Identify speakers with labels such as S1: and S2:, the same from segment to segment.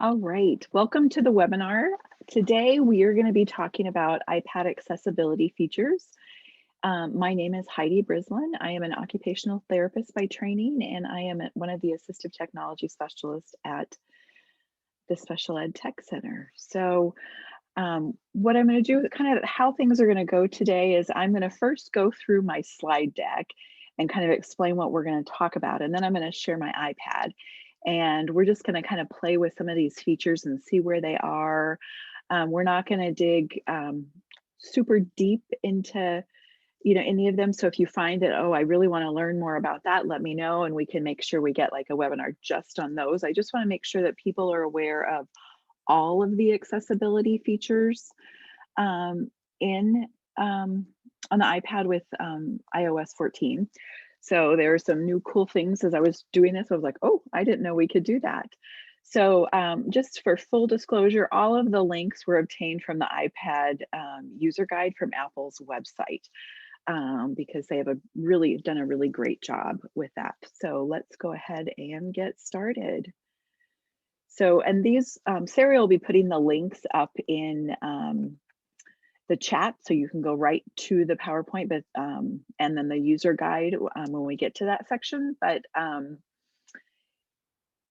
S1: All right, welcome to the webinar. Today we are going to be talking about iPad accessibility features. My name is Heidi Brislin. I am an occupational therapist by training, and I am one of the assistive technology specialists at the Special Ed Tech Center. So what I'm going to do, kind of how things are going to go today, is I'm going to first go through my slide deck and kind of explain what we're going to talk about. And then I'm going to share my iPad. And we're just going to kind of play with some of these features and see where they are. We're not going to dig super deep into any of them. So if you find that, oh, I really want to learn more about that, let me know and we can make sure we get like a webinar just on those. I just want to make sure that people are aware of all of the accessibility features on the iPad with iOS 14. So there are some new cool things. As I was doing this, I was like, oh, I didn't know we could do that. So just for full disclosure, all of the links were obtained from the iPad user guide from Apple's website because they have done a really great job with that. So let's go ahead and get started. So, and these, Siri will be putting the links up in the chat, so you can go right to the PowerPoint, but and then the user guide when we get to that section. But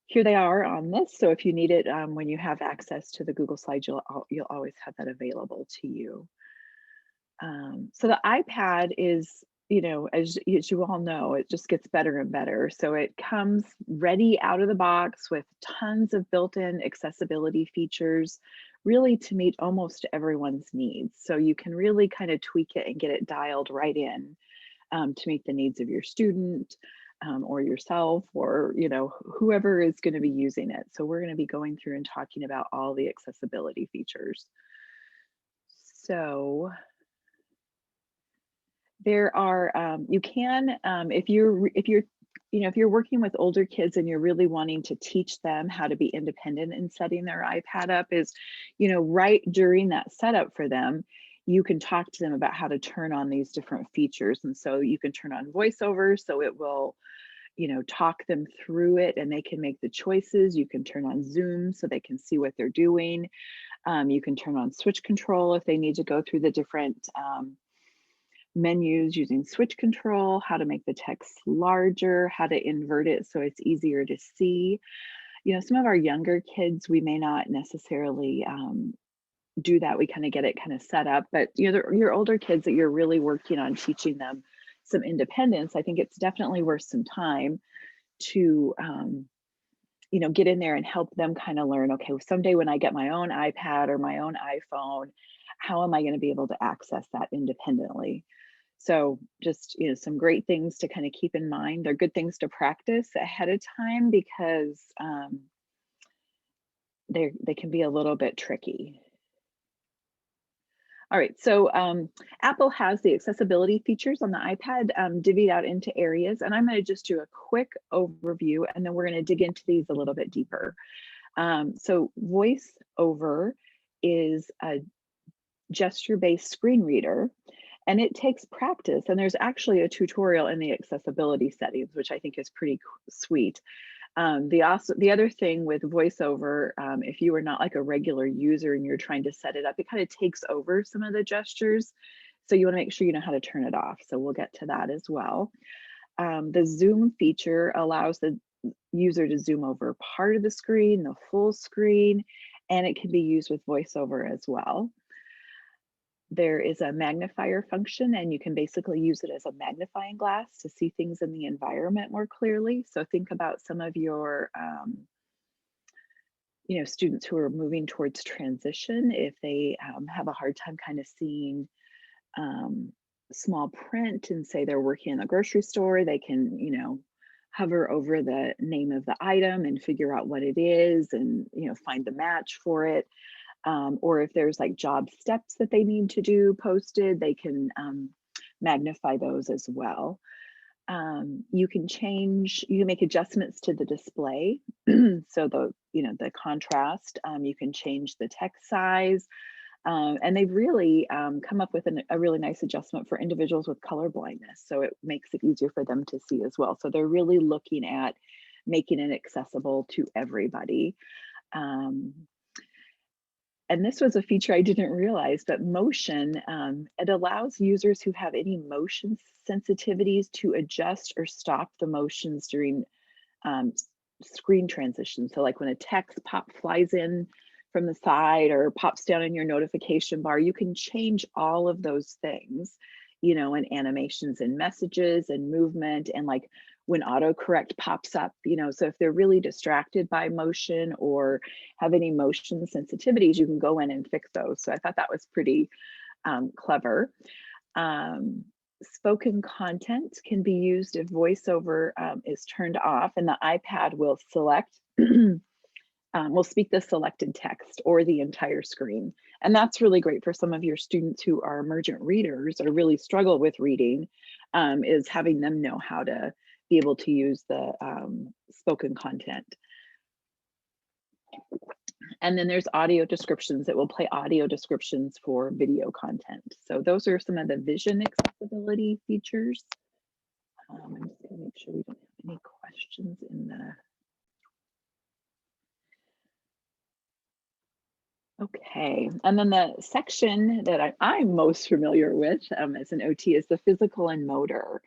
S1: here they are on this. So if you need it when you have access to the Google Slides, you'll always have that available to you. So the iPad is, as you all know, it just gets better and better. So it comes ready out of the box with tons of built-in accessibility features, really to meet almost everyone's needs. So you can really kind of tweak it and get it dialed right in to meet the needs of your student or yourself, or whoever is going to be using it. So we're going to be going through and talking about all the accessibility features. So there are, you can, if you're working with older kids and you're really wanting to teach them how to be independent in setting their iPad up, is, right during that setup for them, you can talk to them about how to turn on these different features. And so you can turn on Voiceover, so it will, talk them through it and they can make the choices. You can turn on Zoom so they can see what they're doing. You can turn on switch control if they need to go through the different menus using switch control, how to make the text larger, how to invert it so it's easier to see. Some of our younger kids, we may not necessarily do that. We kind of get it kind of set up, but your older kids that you're really working on teaching them some independence, I think it's definitely worth some time to get in there and help them kind of learn, okay, someday when I get my own iPad or my own iPhone, how am I going to be able to access that independently? So just, some great things to kind of keep in mind. They're good things to practice ahead of time because they can be a little bit tricky. All right, so Apple has the accessibility features on the iPad divvied out into areas, and I'm going to just do a quick overview, and then we're going to dig into these a little bit deeper. So Voiceover is a gesture-based screen reader, and it takes practice. And there's actually a tutorial in the accessibility settings, which I think is pretty sweet. The other thing with Voiceover, if you are not like a regular user and you're trying to set it up, it kind of takes over some of the gestures. So you want to make sure you know how to turn it off. So we'll get to that as well. The zoom feature allows the user to zoom over part of the screen, the full screen, and it can be used with Voiceover as well. There is a magnifier function, and you can basically use it as a magnifying glass to see things in the environment more clearly. So think about some of your students who are moving towards transition. If they have a hard time kind of seeing small print, and say they're working in the grocery store, they can hover over the name of the item and figure out what it is and find the match for it. Or if there's like job steps that they need to do posted, they can magnify those as well. You can make adjustments to the display. So the contrast, you can change the text size. And they've really come up with a really nice adjustment for individuals with color blindness. So it makes it easier for them to see as well. So they're really looking at making it accessible to everybody. Um, and this was a feature I didn't realize, but motion, it allows users who have any motion sensitivities to adjust or stop the motions during um, screen transition. So like when a text flies in from the side or pops down in your notification bar, you can change all of those things, and animations and messages and movement, and like when autocorrect pops up, so if they're really distracted by motion or have any motion sensitivities, you can go in and fix those. So I thought that was pretty clever. Spoken content can be used if voiceover is turned off, and the iPad will select, will speak the selected text or the entire screen. And that's really great for some of your students who are emergent readers or really struggle with reading, is having them know how to be able to use the spoken content. And then there's audio descriptions. It will play audio descriptions for video content. So those are some of the vision accessibility features. I'm just gonna make sure we don't have any questions in the. Okay, and then the section that I'm most familiar with as an OT is the physical and motor.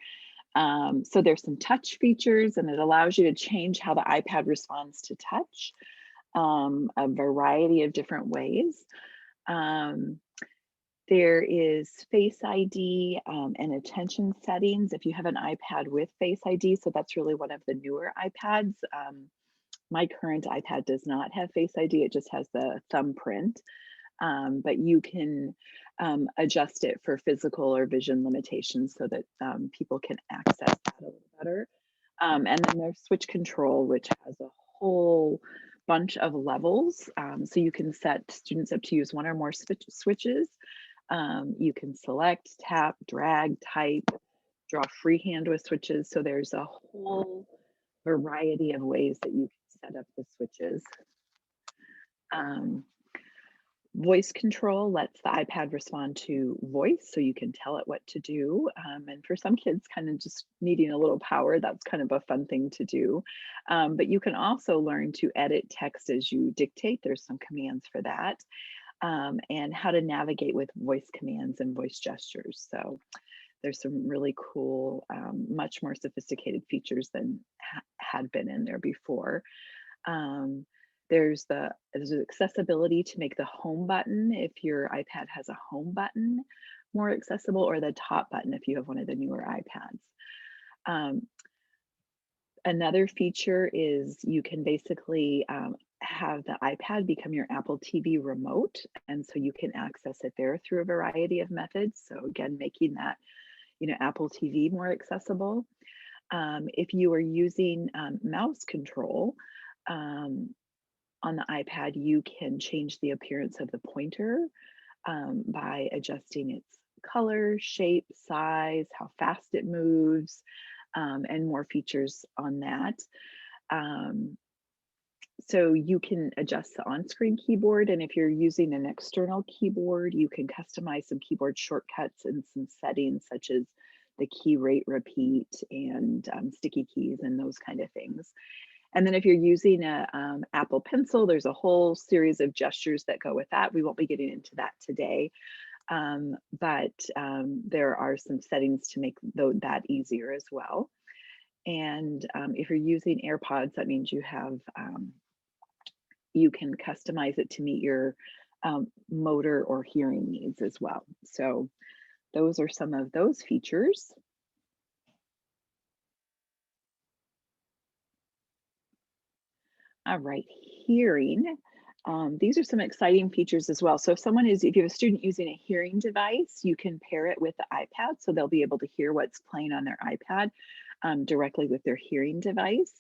S1: So there's some touch features, and it allows you to change how the iPad responds to touch, a variety of different ways. There is Face ID and attention settings if you have an iPad with Face ID. So that's really one of the newer iPads. My current iPad does not have Face ID, it just has the thumbprint. But you can adjust it for physical or vision limitations so that people can access that a little better. And then there's switch control, which has a whole bunch of levels. So you can set students up to use one or more switches. You can select, tap, drag, type, draw freehand with switches. So there's a whole variety of ways that you can set up the switches. Voice control lets the iPad respond to voice, so you can tell it what to do. And for some kids, kind of just needing a little power, that's kind of a fun thing to do. But you can also learn to edit text as you dictate. There's some commands for that. And how to navigate with voice commands and voice gestures. So there's some really cool, much more sophisticated features than had been in there before. There's accessibility to make the home button if your iPad has a home button more accessible, or the top button if you have one of the newer iPads. Another feature is you can basically have the iPad become your Apple TV remote, and so you can access it there through a variety of methods. So again, making that Apple TV more accessible. If you are using mouse control on the iPad, you can change the appearance of the pointer by adjusting its color, shape, size, how fast it moves, and more features on that. So you can adjust the on-screen keyboard, and if you're using an external keyboard, you can customize some keyboard shortcuts and some settings such as the key rate repeat and sticky keys and those kind of things. And then if you're using a Apple Pencil, there's a whole series of gestures that go with that. We won't be getting into that today, but there are some settings to make that easier as well. And if you're using AirPods, that means you have you can customize it to meet your motor or hearing needs as well. So those are some of those features. All right, hearing. These are some exciting features as well. So if you have a student using a hearing device, you can pair it with the iPad, so they'll be able to hear what's playing on their iPad directly with their hearing device.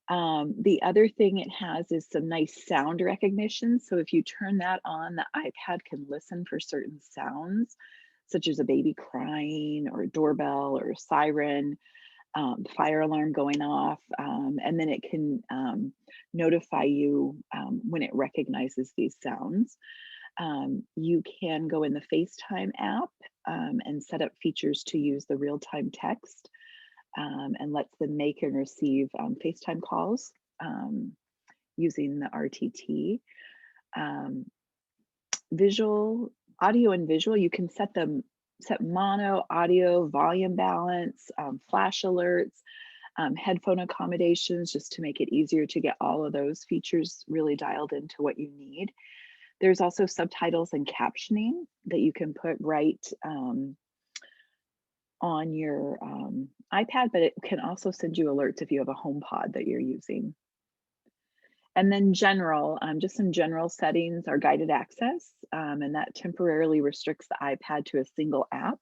S1: The other thing it has is some nice sound recognition. So if you turn that on, the iPad can listen for certain sounds, such as a baby crying or a doorbell or a siren. fire alarm going off, and then it can notify you when it recognizes these sounds. You can go in the FaceTime app and set up features to use the real-time text and lets them make and receive FaceTime calls using the RTT. Visual, audio and visual, you can set mono, audio, volume balance, flash alerts, headphone accommodations, just to make it easier to get all of those features really dialed into what you need. There's also subtitles and captioning that you can put right on your iPad, but it can also send you alerts if you have a HomePod that you're using. And then general, just some general settings are guided access, and that temporarily restricts the iPad to a single app.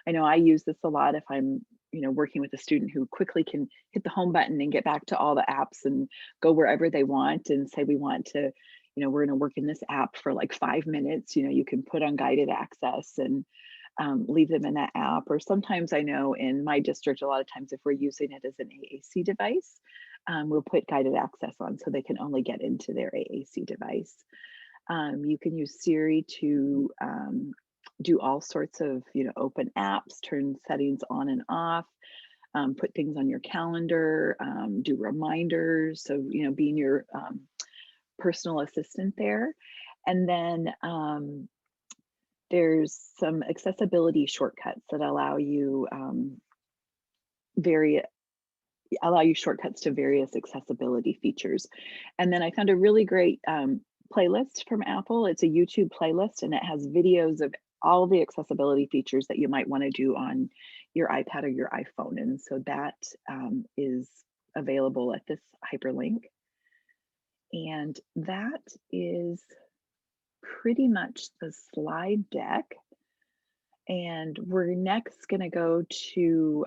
S1: I know I use this a lot if I'm working with a student who quickly can hit the home button and get back to all the apps and go wherever they want, and say we want to, we're going to work in this app for like 5 minutes, you can put on guided access and leave them in that app. Or sometimes I know in my district, a lot of times if we're using it as an AAC device, we'll put guided access on so they can only get into their AAC device. You can use Siri to do all sorts of, open apps, turn settings on and off, put things on your calendar, do reminders. So, being your personal assistant there. And then there's some accessibility shortcuts that allow you shortcuts to various accessibility features. And then I found a really great playlist from Apple. It's a YouTube playlist, and it has videos of all the accessibility features that you might want to do on your iPad or your iPhone. And so that is available at this hyperlink. And that is pretty much the slide deck. And we're next going to go to,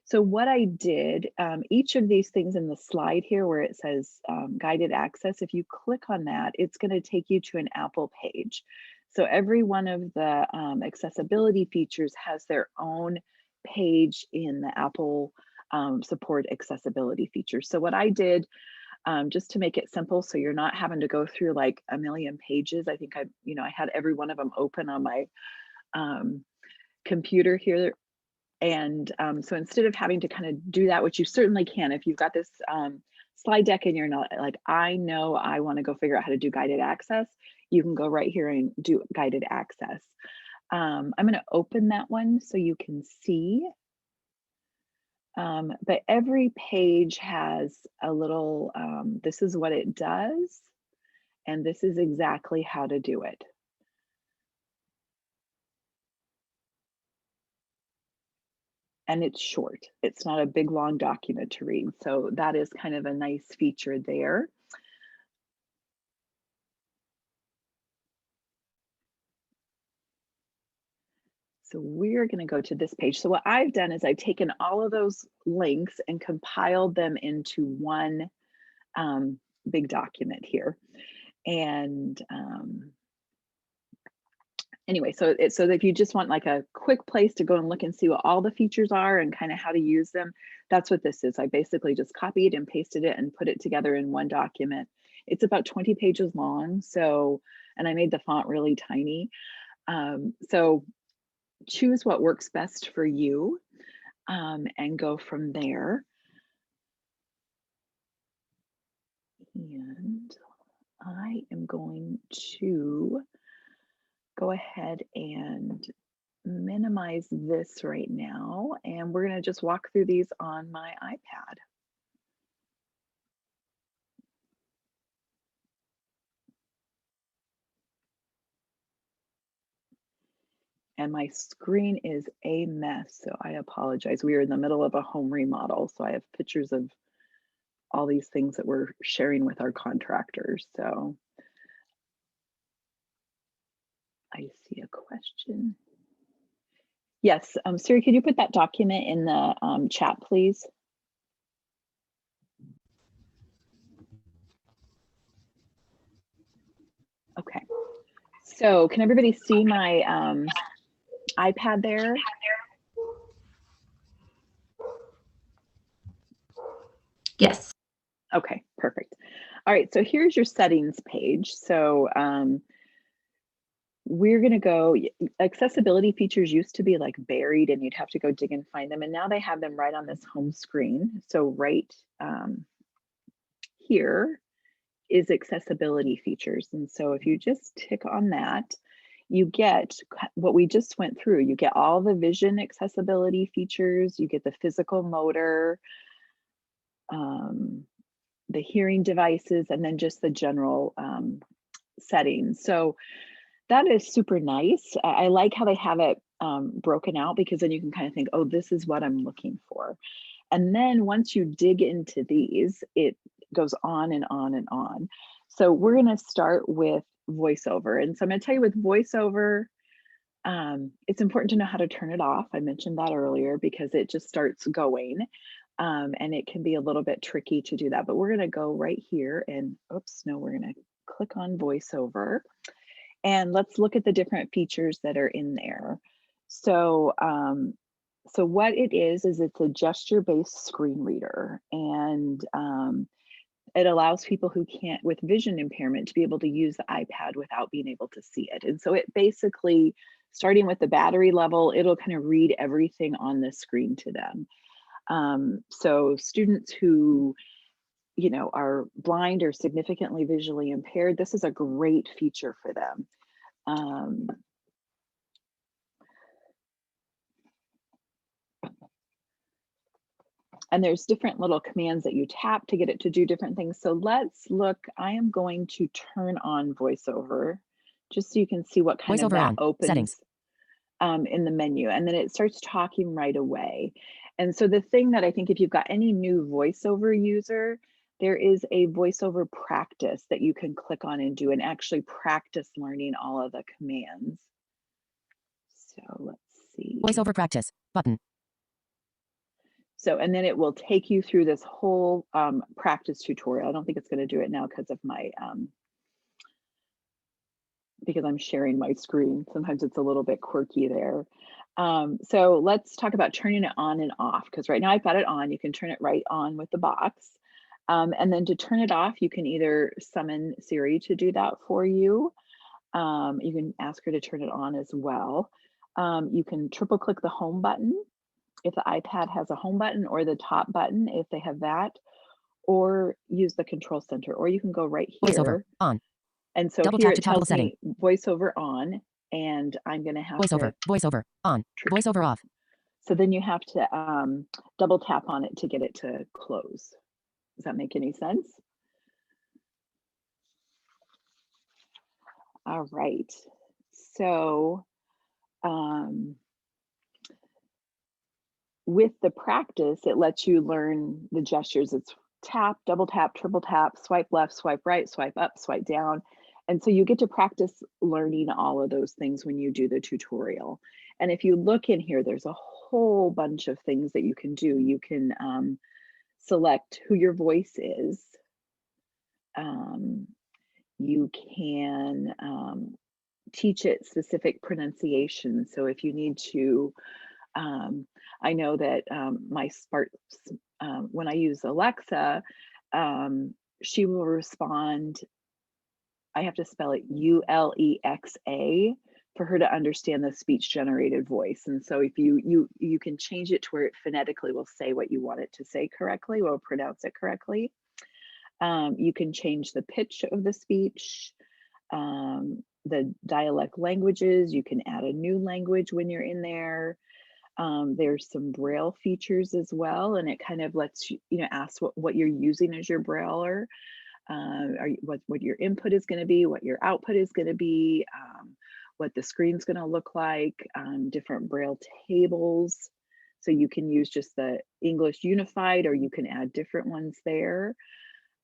S1: so what I did, each of these things in the slide here where it says guided access, if you click on that, it's going to take you to an Apple page. So every one of the accessibility features has their own page in the Apple support accessibility features. So what I did, just to make it simple, so you're not having to go through like a million pages. I think I had every one of them open on my computer here. And so instead of having to kind of do that, which you certainly can, if you've got this slide deck and you're not like, I know I want to go figure out how to do guided access, you can go right here and do guided access. I'm going to open that one so you can see. But every page has a little, this is what it does, and this is exactly how to do it. And it's short. It's not a big, long document to read. So that is kind of a nice feature there. So we're going to go to this page. So what I've done is I've taken all of those links and compiled them into one big document here. And anyway, so if you just want like a quick place to go and look and see what all the features are and kind of how to use them, that's what this is. I basically just copied and pasted it and put it together in one document. It's about 20 pages long. So, and I made the font really tiny. So choose what works best for you and go from there. And I am going to go ahead and minimize this right now, and we're going to just walk through these on my iPad. And my screen is a mess, so I apologize. We are in the middle of a home remodel, so I have pictures of all these things that we're sharing with our contractors. So I see a question. Yes, Siri, could you put that document in the chat, please? Okay, so can everybody see my iPad there? Okay, perfect. All right, so here's your settings page. So we're going to go, accessibility features used to be like buried and you'd have to go dig and find them. And now they have them right on this home screen. So right here is accessibility features. And so if you just tick on that, you get what we just went through. You get all the vision accessibility features, you get the physical motor, the hearing devices, and then just the general settings. So that is super nice. I like how they have it broken out, because then you can kind of think, oh, this is what I'm looking for. And then once you dig into these, it goes on and on and on. So we're going to start with voiceover. And so I'm going to tell you with voiceover, it's important to know how to turn it off. I mentioned that earlier because it just starts going. And it can be a little bit tricky to do that. But we're going to go right here and, oops, no, we're going to click on voiceover. And let's look at the different features that are in there. So, so what it is it's a gesture-based screen reader, and it allows people who can't, with vision impairment, to be able to use the iPad without being able to see it. And so it basically, starting with the battery level, it'll kind of read everything on the screen to them. So students who, you know, are blind or significantly visually impaired, this is a great feature for them. And there's different little commands that you tap to get it to do different things. So let's look, I am going to turn on voiceover just so you can see what kind of that opens
S2: settings.
S1: In the menu. And then it starts talking right away. And so the thing that I think, if you've got any new voiceover user, there is a voiceover practice that you can click on and do and actually practice learning all of the commands. So let's see.
S2: Voiceover practice button.
S1: So, and then it will take you through this whole practice tutorial. I don't think it's going to do it now because of my, because I'm sharing my screen. Sometimes it's a little bit quirky there. So let's talk about turning it on and off, because right now I've got it on. You can turn it right on with the box. And then to turn it off, you can either summon Siri to do that for you. You can ask her to turn it on as well. You can triple click the home button if the iPad has a home button, or the top button if they have that, or use the control center, or you can go right here.
S2: Voiceover on.
S1: And so
S2: Double
S1: here
S2: tap
S1: it
S2: to toggle
S1: tells me voiceover on, and I'm going to have
S2: voiceover on, voiceover off.
S1: So then you have to double tap on it to get it to close. Does that make any sense? All right. So with the practice, it lets you learn the gestures. It's tap, double tap, triple tap, swipe left, swipe right, swipe up, swipe down. And so you get to practice learning all of those things when you do the tutorial. And if you look in here, there's a whole bunch of things that you can do. You can select who your voice is. You can teach it specific pronunciation. So if you need to, I know that my Sparks, when I use Alexa, she will respond. I have to spell it Ulexa for her to understand the speech generated voice. And so if you can change it to where it phonetically will say what you want it to say correctly, will pronounce it correctly. You can change the pitch of the speech, the dialect languages. You can add a new language when you're in there. There's some Braille features as well, and it kind of lets you, ask what you're using as your Brailler, what your input is going to be, what your output is going to be, what the screen's going to look like, different Braille tables. So you can use just the English Unified, or you can add different ones there.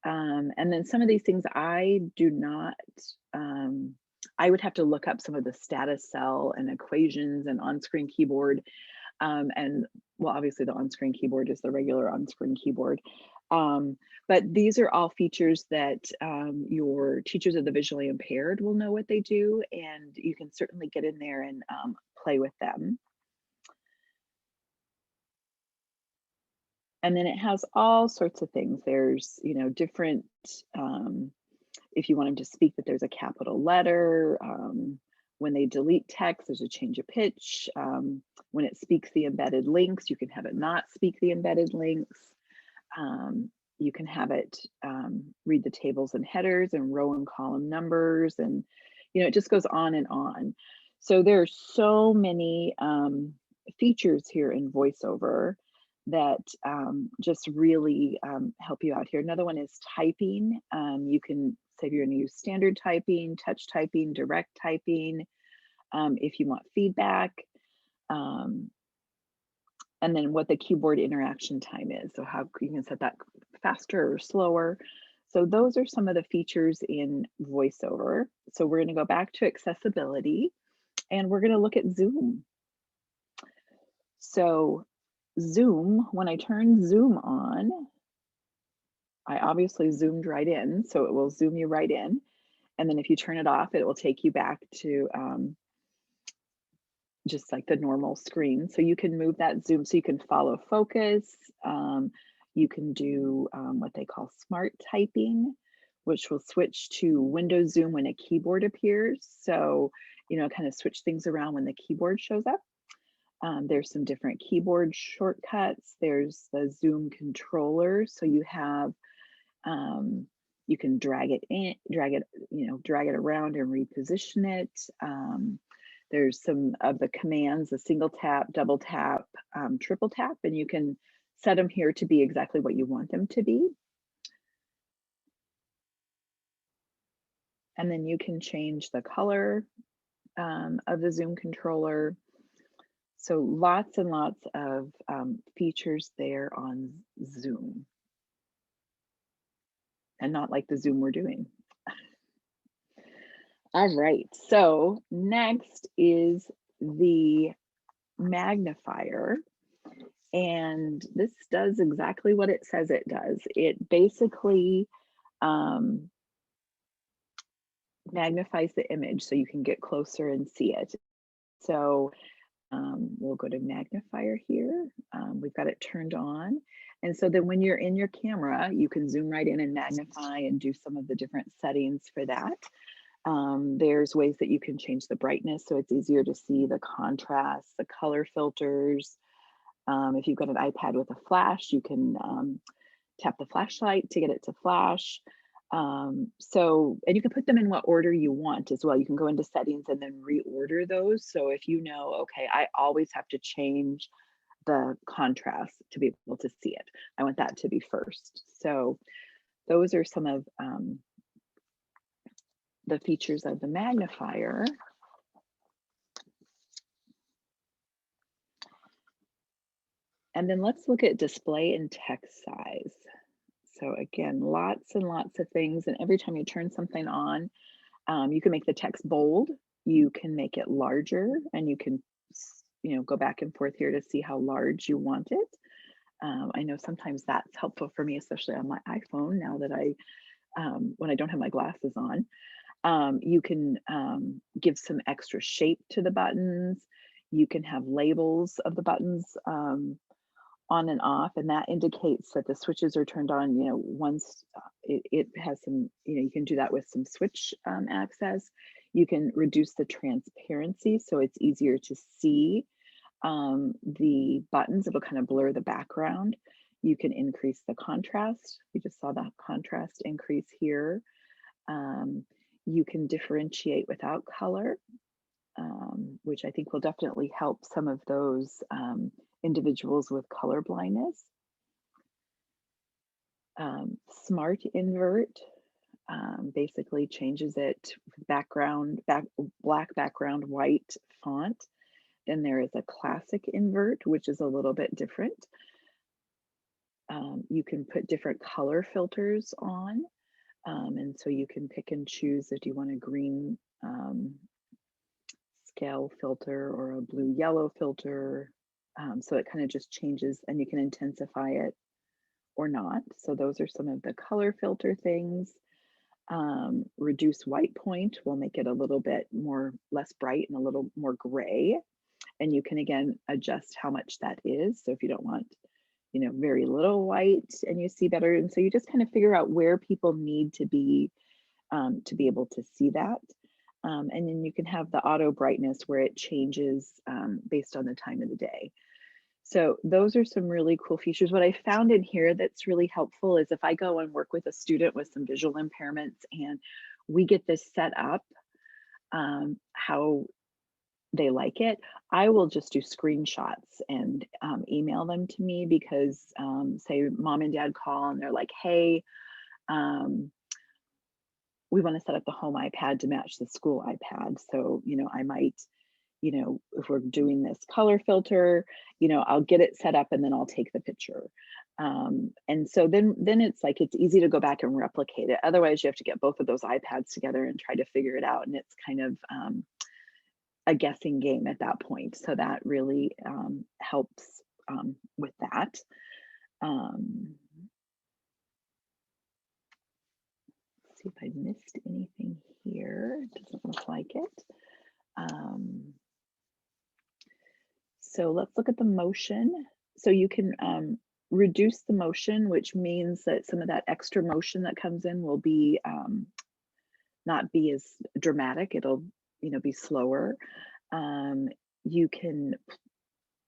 S1: And then some of these things I do not, I would have to look up some of the status cell and equations and on-screen keyboard. And well, obviously the on-screen keyboard is the regular on-screen keyboard. But these are all features that your teachers of the visually impaired will know what they do, and you can certainly get in there and play with them. And then it has all sorts of things. There's, different, if you want them to speak, that there's a capital letter. When they delete text, there's a change of pitch. When it speaks the embedded links, you can have it not speak the embedded links. You can have it read the tables and headers and row and column numbers, and it just goes on and on. So there's so many features here in VoiceOver that just really help you out here. Another one is typing. You can say if you're going to use standard typing, touch typing, direct typing, if you want feedback. And then what the keyboard interaction time is. So how you can set that faster or slower. So those are some of the features in VoiceOver. So we're going to go back to accessibility and we're going to look at Zoom. So Zoom, when I turn Zoom on, I obviously zoomed right in, so it will zoom you right in. And then if you turn it off, it will take you back to just like the normal screen. So you can move that zoom so you can follow focus. You can do what they call smart typing, which will switch to window zoom when a keyboard appears. So, kind of switch things around when the keyboard shows up. There's some different keyboard shortcuts. There's the Zoom controller. So you have, you can drag it in, drag it around and reposition it. There's some of the commands, the single tap, double tap, triple tap, and you can set them here to be exactly what you want them to be. And then you can change the color of the Zoom controller. So lots and lots of features there on Zoom. And not like the Zoom we're doing. All right, so next is the magnifier. And this does exactly what it says it does. It basically magnifies the image so you can get closer and see it. So we'll go to magnifier here. We've got it turned on. And so then when you're in your camera, you can zoom right in and magnify and do some of the different settings for that. There's ways that you can change the brightness so it's easier to see, the contrast, the color filters. If you've got an iPad with a flash, you can tap the flashlight to get it to flash. And you can put them in what order you want as well. You can go into settings and then reorder those. So if you know, okay, I always have to change the contrast to be able to see it, I want that to be first. So those are some of the features of the magnifier. And then let's look at display and text size. So again, lots and lots of things. And every time you turn something on, you can make the text bold, you can make it larger, and you can, go back and forth here to see how large you want it. I know sometimes that's helpful for me, especially on my iPhone now that when I don't have my glasses on. You can give some extra shape to the buttons. You can have labels of the buttons on and off, and that indicates that the switches are turned on. Once it has some, you can do that with some switch access. You can reduce the transparency so it's easier to see the buttons. It'll kind of blur the background. You can increase the contrast. We just saw that contrast increase here. You can differentiate without color, which I think will definitely help some of those individuals with color blindness. Smart invert basically changes it with black background, white font. Then there is a classic invert, which is a little bit different. You can put different color filters on. And so you can pick and choose if you want a green scale filter or a blue yellow filter. So it kind of just changes, and you can intensify it or not. So those are some of the color filter things. Reduce white point will make it a little bit less bright and a little more gray. And you can again adjust how much that is. So if you don't want very little white and you see better. And so you just kind of figure out where people need to be able to see that. And then you can have the auto brightness where it changes based on the time of the day. So those are some really cool features. What I found in here that's really helpful is if I go and work with a student with some visual impairments and we get this set up, how they like it, I will just do screenshots and email them to me because say mom and dad call and they're like, hey, we want to set up the home iPad to match the school iPad. So, I might, if we're doing this color filter, I'll get it set up and then I'll take the picture. And so then it's like, it's easy to go back and replicate it. Otherwise you have to get both of those iPads together and try to figure it out. And it's kind of a guessing game at that point. So that really helps with that. See if I missed anything here. It doesn't look like it. So let's look at the motion. So you can reduce the motion, which means that some of that extra motion that comes in will be not be as dramatic. It'll be slower. You can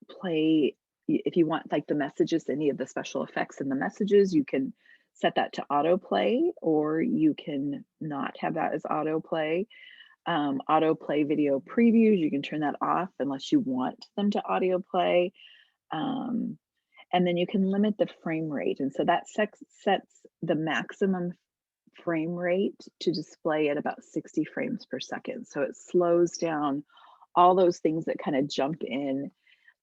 S1: play, if you want like the messages, any of the special effects in the messages, you can set that to autoplay, or you can not have that as autoplay. Autoplay video previews, you can turn that off unless you want them to autoplay. And then you can limit the frame rate. And so that sets the maximum frame rate to display at about 60 frames per second. So it slows down all those things that kind of jump in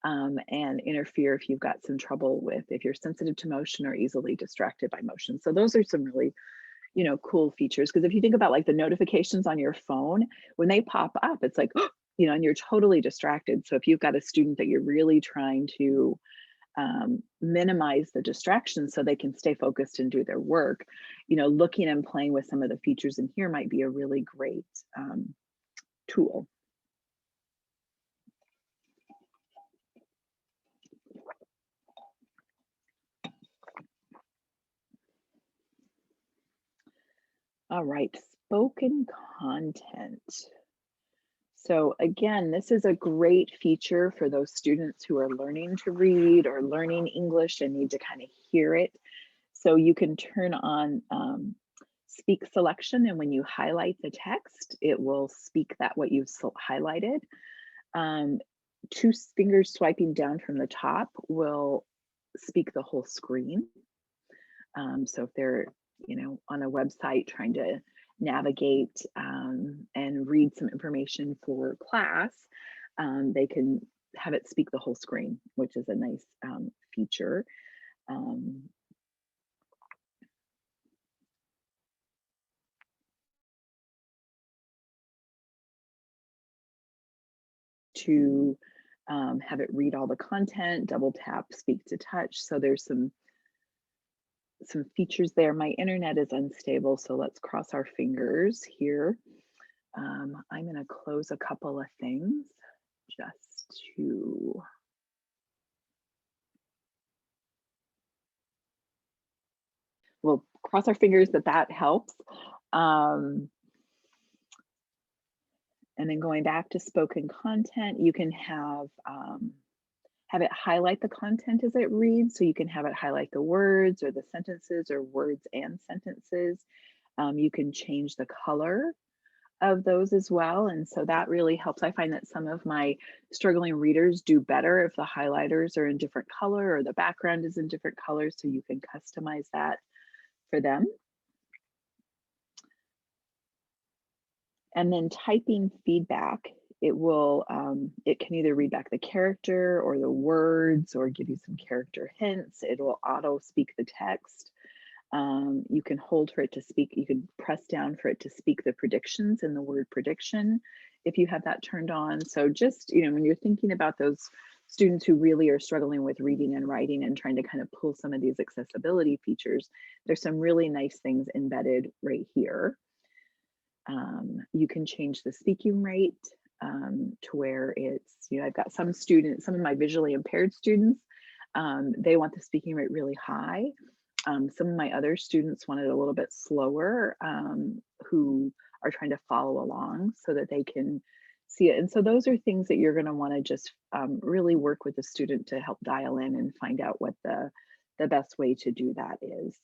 S1: and interfere if you've got some trouble with, if you're sensitive to motion or easily distracted by motion. So those are some really, cool features. Because if you think about like the notifications on your phone, when they pop up, it's like, and you're totally distracted. So if you've got a student that you're really trying to minimize the distractions so they can stay focused and do their work, looking and playing with some of the features in here might be a really great tool. All right, spoken content. So again, this is a great feature for those students who are learning to read or learning English and need to kind of hear it. So you can turn on speak selection, and when you highlight the text, it will speak that what you've highlighted. 2 fingers swiping down from the top will speak the whole screen. So if they're on a website trying to navigate and read some information for class, they can have it speak the whole screen, which is a nice feature. To have it read all the content, double tap, speak to touch. So there's some features there. My internet is unstable, so let's cross our fingers here. I'm going to close a couple of things just to we'll cross our fingers that helps. And then going back to spoken content, you can have it highlight the content as it reads. So you can have it highlight the words or the sentences or words and sentences. You can change the color of those as well. And so that really helps. I find that some of my struggling readers do better if the highlighters are in different color or the background is in different colors. So you can customize that for them. And then typing feedback, it will, it can either read back the character or the words or give you some character hints. It will auto speak the text. You can hold for it to speak. You can press down for it to speak the predictions in the word prediction if you have that turned on. So just, when you're thinking about those students who really are struggling with reading and writing and trying to kind of pull some of these accessibility features, there's some really nice things embedded right here. You can change the speaking rate to where it's, I've got some of my visually impaired students, They want the speaking rate really high. Some of my other students want it a little bit slower, who are trying to follow along so that they can see it. And so those are things that you're going to want to just really work with the student to help dial in and find out what the best way to do that is.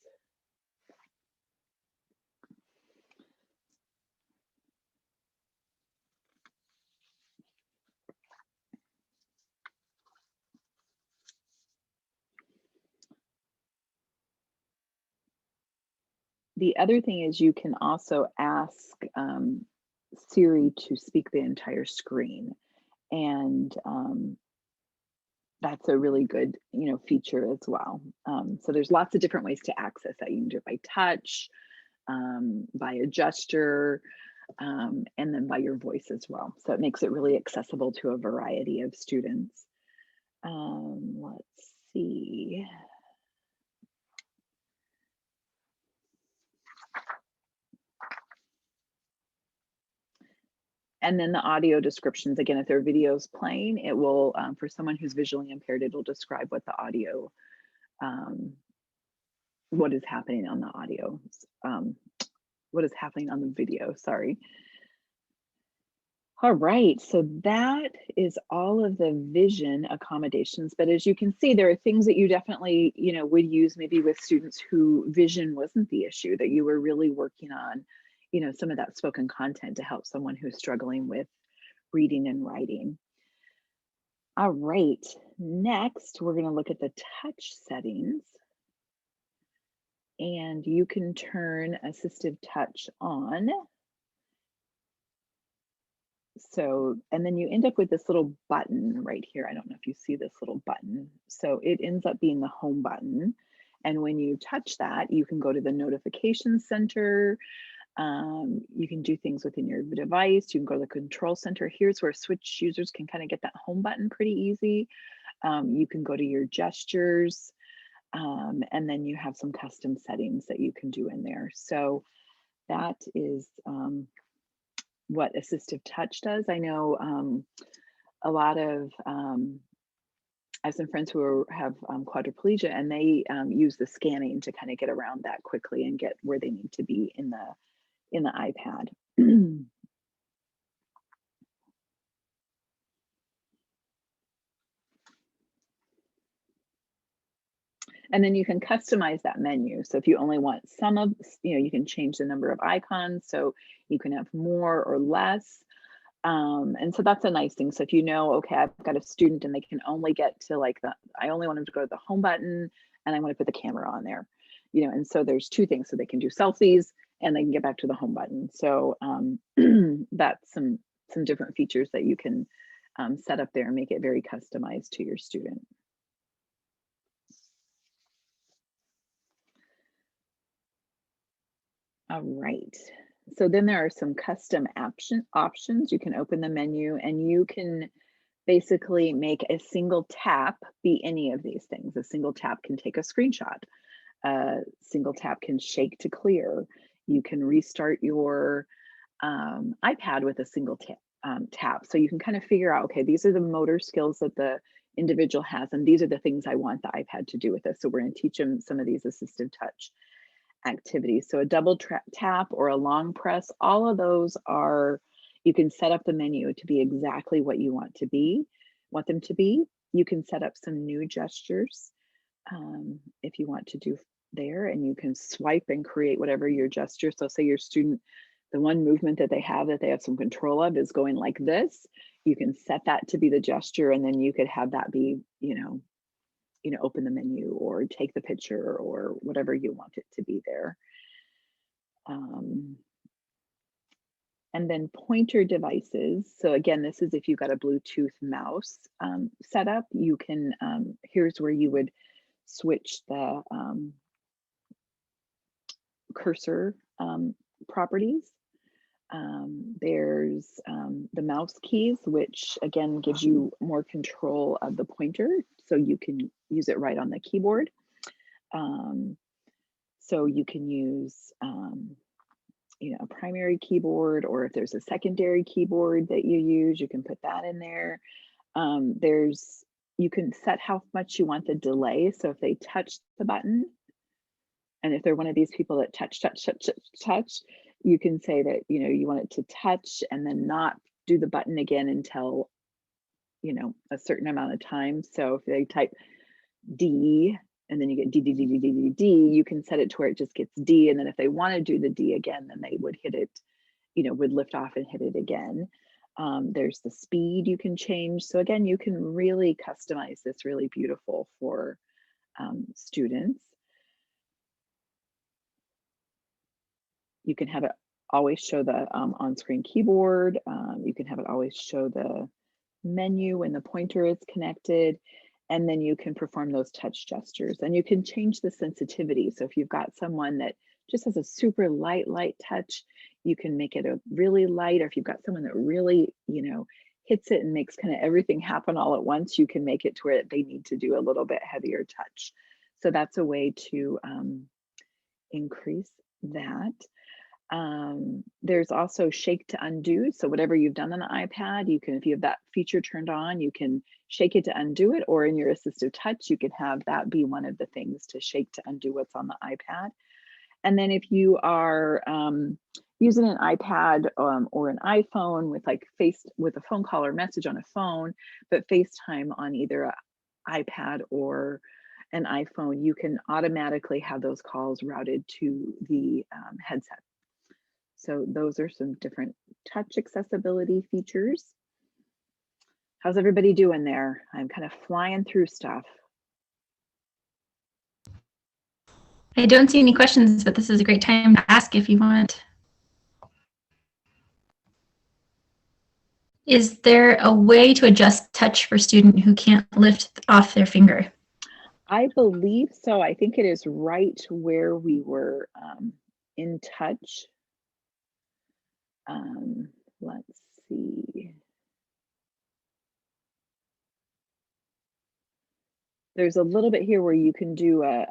S1: The other thing is you can also ask Siri to speak the entire screen. And that's a really good, feature as well. So there's lots of different ways to access that. You can do it by touch, by a gesture, and then by your voice as well. So it makes it really accessible to a variety of students. Let's see. And then the audio descriptions, again, if there are videos playing, it will, for someone who's visually impaired, it'll describe what the audio, what is happening on the audio, what is happening on the video, sorry. All right, so that is all of the vision accommodations. But as you can see, there are things that you definitely, would use maybe with students who vision wasn't the issue, that you were really working on, some of that spoken content to help someone who's struggling with reading and writing. All right, next we're going to look at the touch settings. And you can turn Assistive Touch on. So, and then you end up with this little button right here. I don't know if you see this little button. So it ends up being the home button. And when you touch that, you can go to the notification center. You can do things within your device. You can go to the control center. Here's where Switch users can kind of get that home button pretty easy. You can go to your gestures, and then you have some custom settings that you can do in there. So that is what Assistive Touch does. I know a lot of, I have some friends who have quadriplegia, and they use the scanning to kind of get around that quickly and get where they need to be in the iPad. And then you can customize that menu. So if you only want some of, you can change the number of icons, so you can have more or less. And so that's a nice thing. So if okay, I've got a student and they can only get to I only want them to go to the home button and I want to put the camera on there, and so there's two things. So they can do selfies and they can get back to the home button. So that's some different features that you can set up there and make it very customized to your student. All right. So then there are some custom options. You can open the menu and you can basically make a single tap be any of these things. A single tap can take a screenshot. A single tap can shake to clear. You can restart your iPad with a single tap. So you can kind of figure out, okay, these are the motor skills that the individual has, and these are the things I want the iPad to do with this. So we're going to teach them some of these assistive touch activities. So a double tap or a long press, all of those are, you can set up the menu to be exactly what you want them to be. You can set up some new gestures if you want to do there, and you can swipe and create whatever your gesture. So say your student, the one movement that they have some control of is going like this. You can set that to be the gesture, and then you could have that be, open the menu or take the picture or whatever you want it to be there. And then pointer devices. So again, this is if you've got a Bluetooth mouse set up, you can, here's where you would switch the cursor properties. There's the mouse keys, which again gives you more control of the pointer, so you can use it right on the keyboard. So you can use a primary keyboard, or if there's a secondary keyboard that you use, you can put that in there. There's you can set how much you want the delay. So if they touch the button, and if they're one of these people that touch, you can say that, you want it to touch and then not do the button again until, a certain amount of time. So if they type D and then you get D, D, D, D, D, D, D, you can set it to where it just gets D. And then if they want to do the D again, then they would hit it, would lift off and hit it again. There's the speed you can change. So again, you can really customize this really beautiful for students. You can have it always show the on-screen keyboard. You can have it always show the menu when the pointer is connected. And then you can perform those touch gestures, and you can change the sensitivity. So if you've got someone that just has a super light touch, you can make it a really light, or if you've got someone that really, hits it and makes kind of everything happen all at once, you can make it to where they need to do a little bit heavier touch. So that's a way to increase that. There's also shake to undo. So whatever you've done on the iPad, you can, if you have that feature turned on, you can shake it to undo it, or in your Assistive Touch, you can have that be one of the things to shake to undo what's on the iPad. And then if you are using an iPad or an iPhone with a phone call or message on a phone, but FaceTime on either an iPad or an iPhone, you can automatically have those calls routed to the headset. So those are some different touch accessibility features. How's everybody doing there? I'm kind of flying through stuff.
S3: I don't see any questions, but this is a great time to ask if you want. Is there a way to adjust touch for a student who can't lift off their finger?
S1: I believe so. I think it is right where we were in touch. Let's see. There's a little bit here where you can do a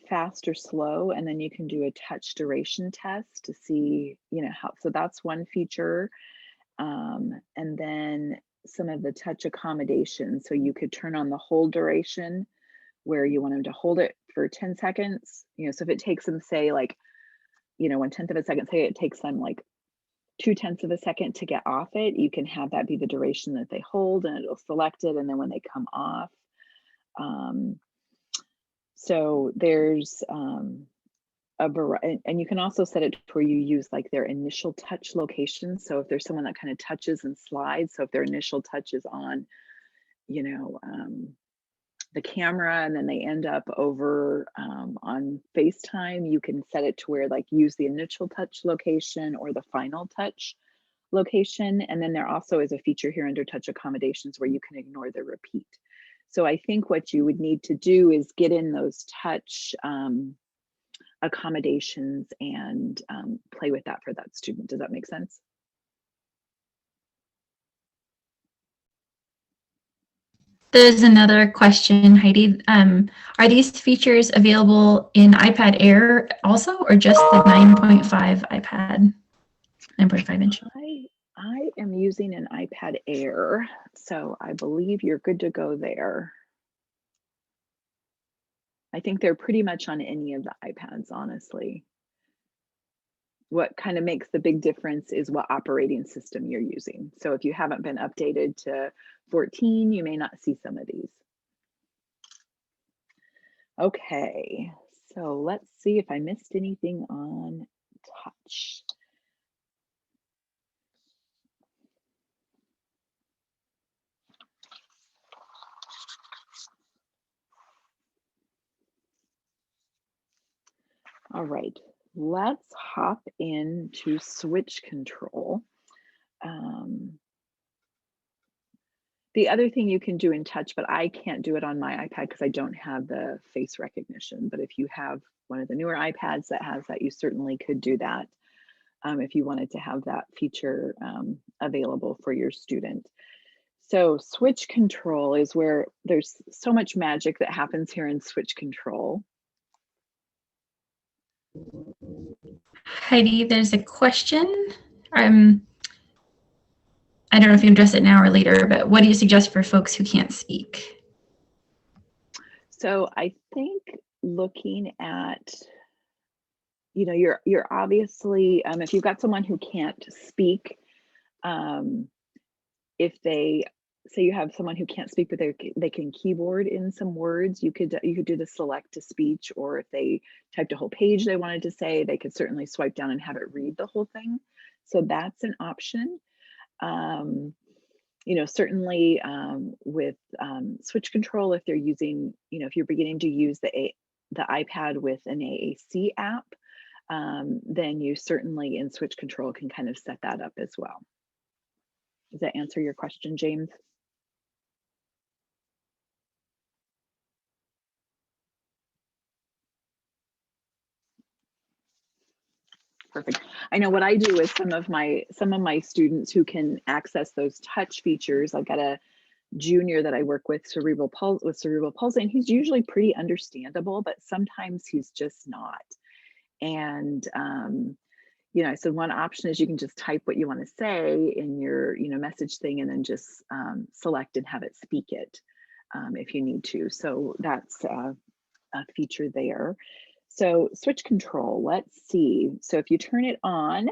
S1: fast or slow, and then you can do a touch duration test to see, how. So that's one feature. And then some of the touch accommodations. So you could turn on the hold duration where you want them to hold it for 10 seconds. So if it takes them, say, like, 1/10 of a second, say it takes them like 2/10 of a second to get off it, you can have that be the duration that they hold, and it'll select it. And then when they come off, so there's a variety, and you can also set it where you use like their initial touch location. So if there's someone that kind of touches and slides, so if their initial touch is on, the camera, and then they end up over on FaceTime, you can set it to where like use the initial touch location or the final touch location. And then there also is a feature here under touch accommodations where you can ignore the repeat. So I think what you would need to do is get in those touch accommodations and play with that for that student. Does that make sense?
S3: There's another question, Heidi. Are these features available in iPad Air also, or just the 9.5 iPad, 9.5 inch?
S1: I am using an iPad Air, so I believe you're good to go there. I think they're pretty much on any of the iPads, honestly. What kind of makes the big difference is what operating system you're using. So if you haven't been updated to 14, you may not see some of these. Okay, so let's see if I missed anything on touch. All right, let's hop into switch control. The other thing you can do in touch, but I can't do it on my iPad because I don't have the face recognition. But if you have one of the newer iPads that has that, you certainly could do that if you wanted to have that feature available for your student. So switch control is where there's so much magic that happens here in switch control.
S3: Heidi, there's a question. I don't know if you can address it now or later, but what do you suggest for folks who can't speak?
S1: So I think looking at, you're obviously, if you've got someone who can't speak, if they say you have someone who can't speak, but they can keyboard in some words, you could do the select to speech, or if they typed a whole page they wanted to say, they could certainly swipe down and have it read the whole thing. So that's an option. Certainly with switch control, if they're using, if you're beginning to use the iPad with an AAC app, then you certainly in switch control can kind of set that up as well. Does that answer your question, James? Perfect. I know what I do with some of my students who can access those touch features. I've got a junior that I work with cerebral palsy, and he's usually pretty understandable, but sometimes he's just not. And I said one option is you can just type what you want to say in your message thing, and then just select and have it speak it if you need to. So that's a feature there. So switch control, let's see. So if you turn it on,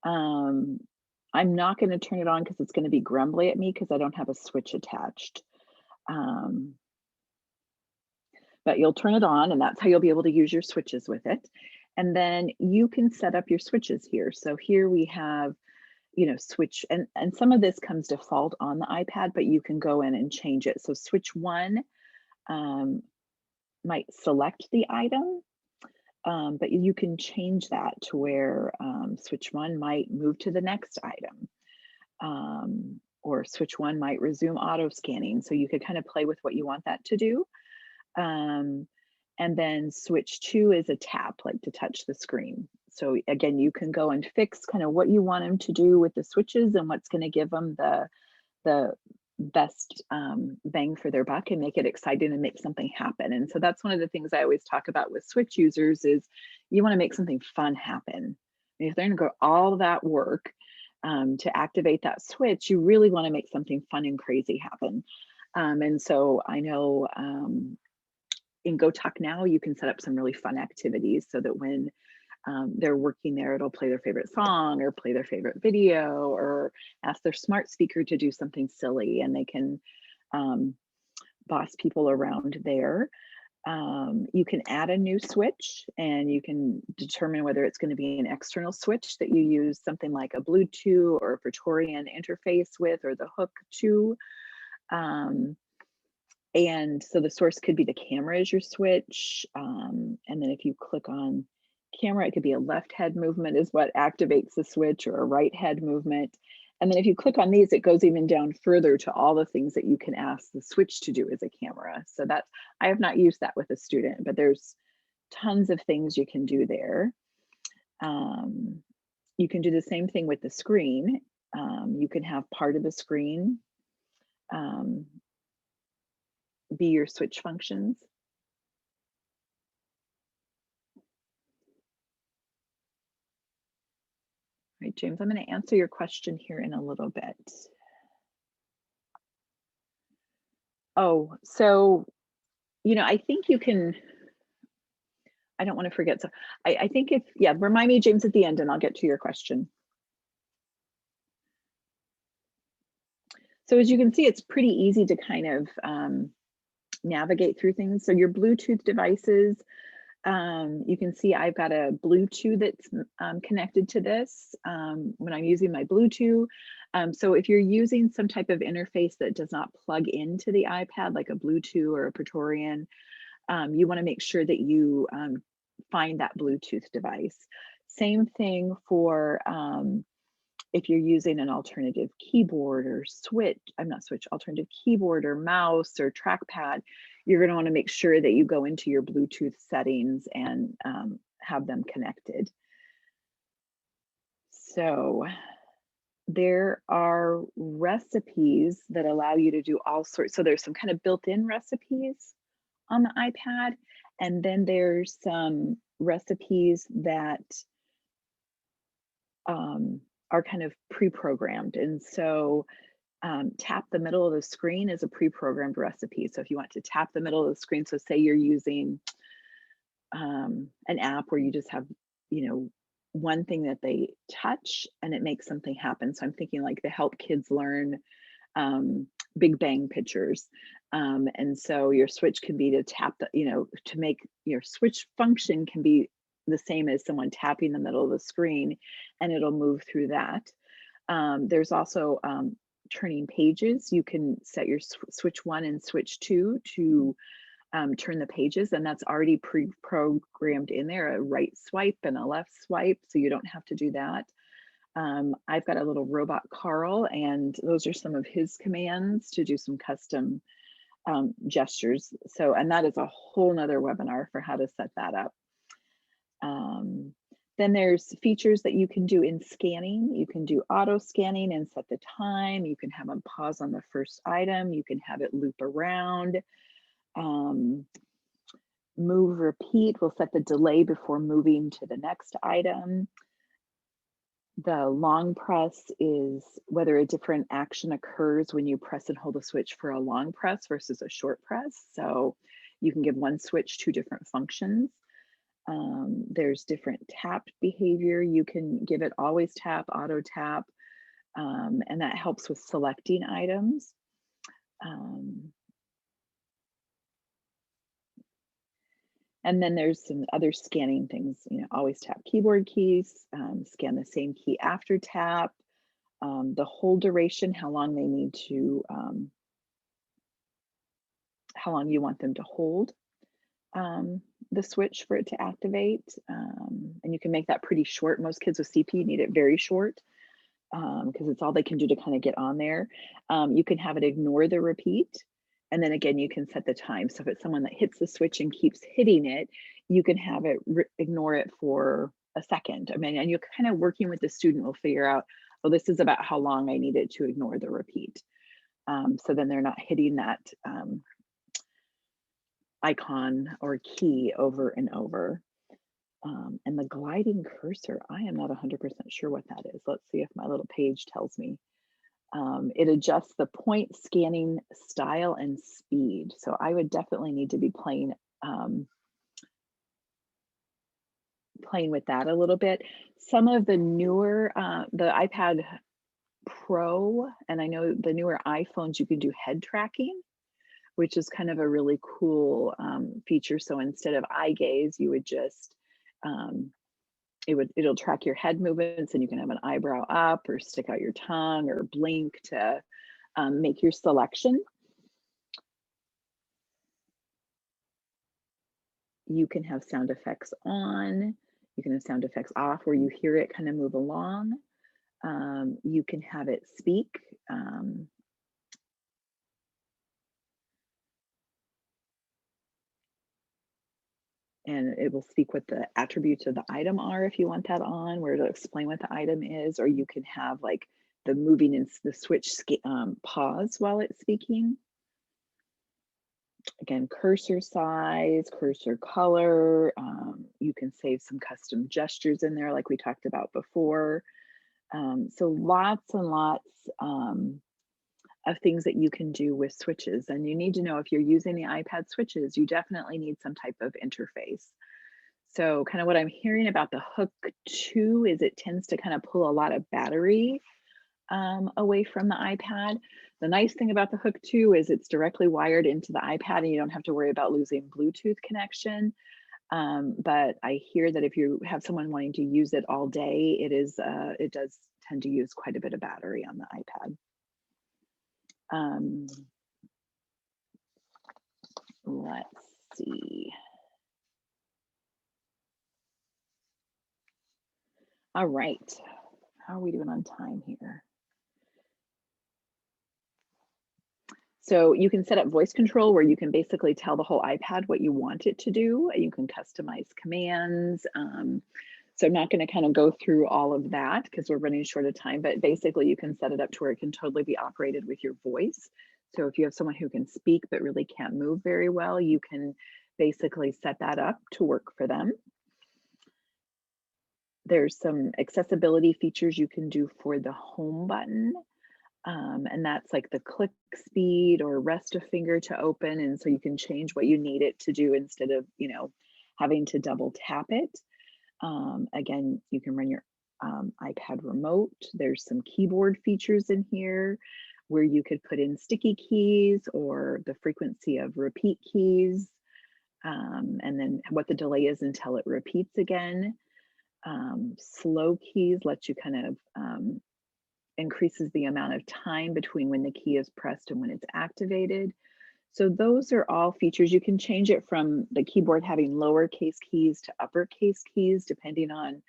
S1: I'm not going to turn it on because it's going to be grumbly at me because I don't have a switch attached. But you'll turn it on, and that's how you'll be able to use your switches with it. And then you can set up your switches here. So here we have, switch, and some of this comes default on the iPad, but you can go in and change it. So switch 1 might select the item, but you can change that to where switch 1 might move to the next item, or switch 1 might resume auto scanning. So you could kind of play with what you want that to do. And then switch 2 is a tap, like to touch the screen. So again, you can go and fix kind of what you want them to do with the switches and what's going to give them the best bang for their buck and make it exciting and make something happen. And so that's one of the things I always talk about with switch users is you want to make something fun happen. I mean, if they're going to go all that work to activate that switch, you really want to make something fun and crazy happen. And so I know in Go Talk Now, you can set up some really fun activities so that when they're working there, it'll play their favorite song or play their favorite video or ask their smart speaker to do something silly, and they can boss people around there. You can add a new switch, and you can determine whether it's going to be an external switch that you use something like a Bluetooth or a Praetorian interface with, or the hook to. And so the source could be the camera as your switch. And then if you click on camera, it could be a left head movement is what activates the switch, or a right head movement. And then if you click on these, it goes even down further to all the things that you can ask the switch to do as a camera. So that's, I have not used that with a student, but there's tons of things you can do there. You can do the same thing with the screen. You can have part of the screen be your switch functions. All right, James, I'm going to answer your question here in a little bit. Oh, so, I think you can, I don't want to forget. So I think if, yeah, remind me, James, at the end, and I'll get to your question. So as you can see, it's pretty easy to kind of navigate through things. So your Bluetooth devices, you can see I've got a Bluetooth that's connected to this when I'm using my Bluetooth. So if you're using some type of interface that does not plug into the iPad, like a Bluetooth or a Praetorian, you want to make sure that you find that Bluetooth device. Same thing for if you're using an alternative keyboard or alternative keyboard or mouse or trackpad, you're going to want to make sure that you go into your Bluetooth settings and have them connected. So there are recipes that allow you to do all sorts. So there's some kind of built-in recipes on the iPad, and then there's some recipes that are kind of pre-programmed. And so tap the middle of the screen is a pre-programmed recipe. So if you want to tap the middle of the screen, so say you're using an app where you just have, one thing that they touch and it makes something happen. So I'm thinking like the Help Kids Learn Big Bang pictures. And so your switch can be to tap the, to make your switch function can be the same as someone tapping the middle of the screen, and it'll move through that. There's also turning pages. You can set your switch 1 and switch 2 to turn the pages, and that's already pre-programmed in there, a right swipe and a left swipe, so you don't have to do that. I've got a little robot Carl, and those are some of his commands to do some custom gestures. So, and that is a whole nother webinar for how to set that up. Then there's features that you can do in scanning. You can do auto scanning and set the time. You can have them pause on the first item. You can have it loop around. Move, repeat will set the delay before moving to the next item. The long press is whether a different action occurs when you press and hold a switch for a long press versus a short press. So you can give one switch 2 different functions. There's different tap behavior. You can give it always tap, auto tap, and that helps with selecting items. And then there's some other scanning things, always tap keyboard keys, scan the same key after tap, the hold duration, how long they need to, how long you want them to hold the switch for it to activate. And you can make that pretty short. Most kids with CP need it very short because it's all they can do to kind of get on there. You can have it ignore the repeat. And then again, you can set the time. So if it's someone that hits the switch and keeps hitting it, you can have it ignore it for a second. I mean, and you're kind of working with the student will figure out, oh, this is about how long I need it to ignore the repeat. So then they're not hitting that icon or key over and over. And the gliding cursor, I am not 100% sure what that is. Let's see if my little page tells me. It adjusts the point scanning style and speed. So I would definitely need to be playing with that a little bit. Some of the newer, the iPad Pro, and I know the newer iPhones, you can do head tracking, which is kind of a really cool feature. So instead of eye gaze, you would just, it'll track your head movements, and you can have an eyebrow up or stick out your tongue or blink to make your selection. You can have sound effects on, you can have sound effects off where you hear it kind of move along. You can have it speak. And it will speak what the attributes of the item are if you want that on, where it'll explain what the item is, or you can have like the moving and the switch pause while it's speaking. Again, cursor size, cursor color. You can save some custom gestures in there like we talked about before. So lots and lots of things that you can do with switches. And you need to know if you're using the iPad switches, you definitely need some type of interface. So kind of what I'm hearing about the Hook 2 is it tends to kind of pull a lot of battery away from the iPad. The nice thing about the Hook 2 is it's directly wired into the iPad and you don't have to worry about losing Bluetooth connection. But I hear that if you have someone wanting to use it all day, it does tend to use quite a bit of battery on the iPad. Let's see. All right, how are we doing on time here? So you can set up voice control where you can basically tell the whole iPad what you want it to do. You can customize commands. So I'm not going to kind of go through all of that because we're running short of time, but basically you can set it up to where it can totally be operated with your voice. So if you have someone who can speak but really can't move very well, you can basically set that up to work for them. There's some accessibility features you can do for the home button. And that's like the click speed or rest a finger to open. And so you can change what you need it to do instead of, having to double tap it. Again, you can run your iPad remote. There's some keyboard features in here where you could put in sticky keys or the frequency of repeat keys, and then what the delay is until it repeats again. Slow keys lets you kind of increases the amount of time between when the key is pressed and when it's activated. So those are all features. You can change it from the keyboard having lowercase keys to uppercase keys, depending on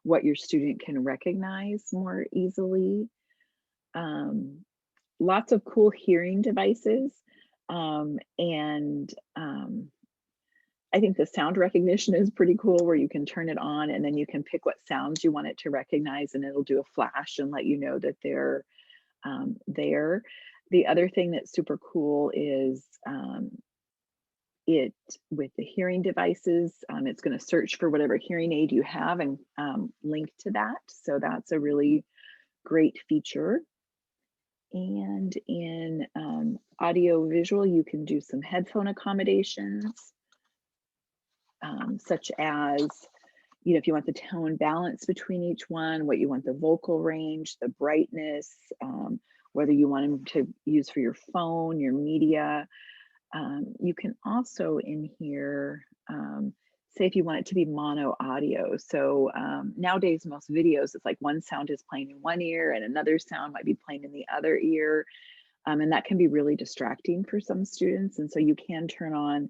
S1: what your student can recognize more easily. Lots of cool hearing devices. I think the sound recognition is pretty cool, where you can turn it on and then you can pick what sounds you want it to recognize, and it'll do a flash and let you know that they're there. The other thing that's super cool is with the hearing devices, it's going to search for whatever hearing aid you have and link to that. So that's a really great feature. And in audio visual, you can do some headphone accommodations, such as, if you want the tone balance between each one, what you want the vocal range, the brightness, whether you want them to use for your phone, your media. You can also in here, say if you want it to be mono audio. So nowadays, most videos, it's like one sound is playing in one ear and another sound might be playing in the other ear. And that can be really distracting for some students. And so you can turn on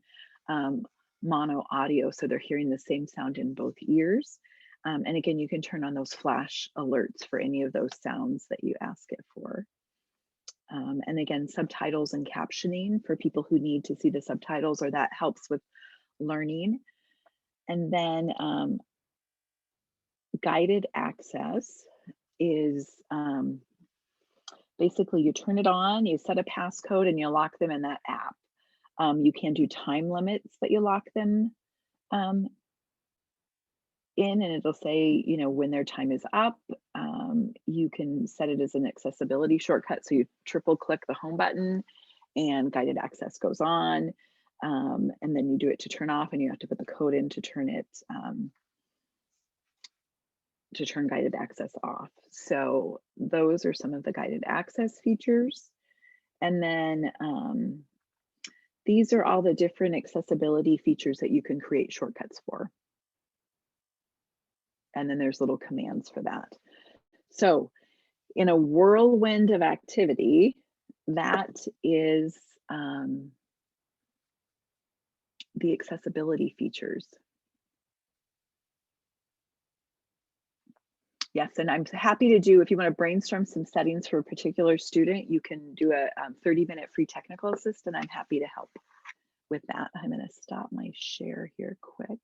S1: mono audio, so they're hearing the same sound in both ears. And again, you can turn on those flash alerts for any of those sounds that you ask it for. And again, subtitles and captioning for people who need to see the subtitles, or that helps with learning. And then guided access is basically you turn it on, you set a passcode, and you lock them in that app. You can do time limits that you lock them in, and it'll say, when their time is up. You can set it as an accessibility shortcut. So you triple click the home button and guided access goes on. And then you do it to turn off, and you have to put the code in to turn it, to turn guided access off. So those are some of the guided access features. And then these are all the different accessibility features that you can create shortcuts for. And then there's little commands for that. So in a whirlwind of activity, that is the accessibility features. Yes, and I'm happy to do, if you want to brainstorm some settings for a particular student, you can do a 30-minute free technical assist, and I'm happy to help with that. I'm going to stop my share here quick.